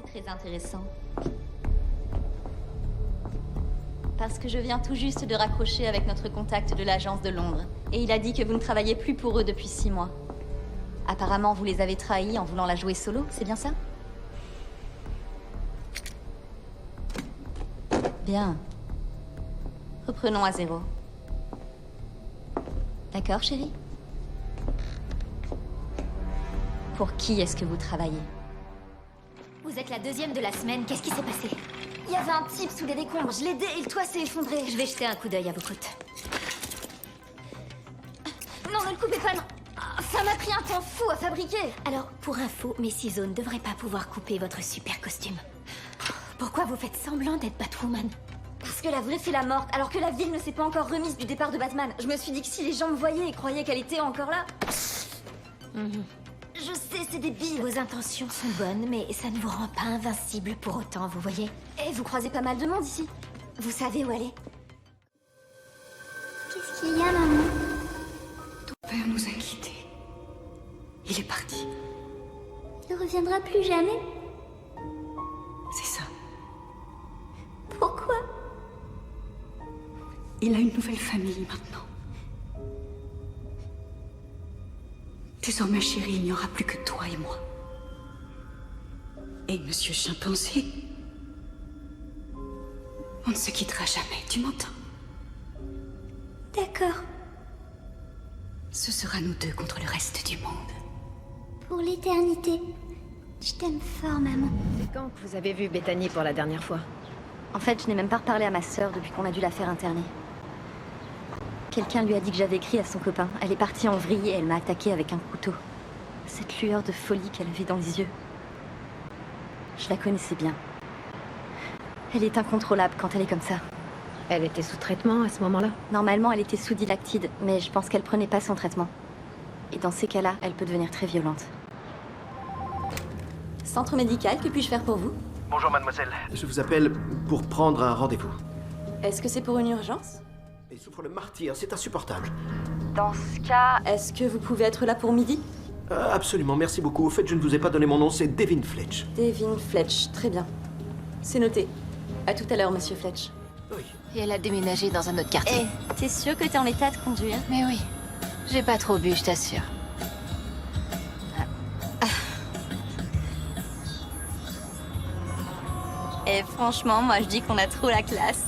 C'est très intéressant. Parce que je viens tout juste de raccrocher avec notre contact de l'agence de Londres. Et il a dit que vous ne travaillez plus pour eux depuis 6 mois. Apparemment, vous les avez trahis en voulant la jouer solo, c'est bien ça? Bien. Reprenons à zéro. D'accord, chérie? Pour qui est-ce que vous travaillez? Vous êtes la deuxième de la semaine, qu'est-ce qui s'est passé? Il y avait un type sous les décombres, je l'ai aidé et le toit s'est effondré. Je vais jeter un coup d'œil à vos côtes. Non, ne le coupez pas, non. Ça m'a pris un temps fou à fabriquer. Alors, pour info, mes ciseaux ne devraient pas pouvoir couper votre super costume. Pourquoi vous faites semblant d'être Batwoman? Parce que la vraie fait la morte, alors que la ville ne s'est pas encore remise du départ de Batman. Je me suis dit que si les gens me voyaient et croyaient qu'elle était encore là... Je sais, c'est débile. Vos intentions sont bonnes, mais ça ne vous rend pas invincible pour autant, vous voyez? Et vous croisez pas mal de monde ici. Vous savez où elle est? Qu'est-ce qu'il y a, maman? Ton père nous a quittés. Il est parti. Il ne reviendra plus jamais? C'est ça. Pourquoi? Il a une nouvelle famille maintenant. Désormais, chérie, il n'y aura plus que toi et moi. Et Monsieur Chimpanzé, on ne se quittera jamais, tu m'entends? D'accord. Ce sera nous deux contre le reste du monde. Pour l'éternité. Je t'aime fort, maman. C'est quand que vous avez vu Bethany pour la dernière fois? En fait, je n'ai même pas reparlé à ma sœur depuis qu'on a dû la faire interner. Quelqu'un lui a dit que j'avais écrit à son copain. Elle est partie en vrille et elle m'a attaqué avec un couteau. Cette lueur de folie qu'elle avait dans les yeux. Je la connaissais bien. Elle est incontrôlable quand elle est comme ça. Elle était sous traitement à ce moment-là? Normalement, elle était sous Dilactide, mais je pense qu'elle prenait pas son traitement. Et dans ces cas-là, elle peut devenir très violente. Centre médical, que puis-je faire pour vous? Bonjour mademoiselle, je vous appelle pour prendre un rendez-vous. Est-ce que c'est pour une urgence? Il souffre le martyr, c'est insupportable. Dans ce cas, est-ce que vous pouvez être là pour midi? Absolument, merci beaucoup. Au fait, je ne vous ai pas donné mon nom, c'est Devin Fletch. Devin Fletch, très bien. C'est noté. À tout à l'heure, monsieur Fletch. Oui. Et elle a déménagé dans un autre quartier. T'es sûr que t'es en état de conduire? Mais oui, j'ai pas trop bu, je t'assure. Et franchement, moi je dis qu'on a trop la classe.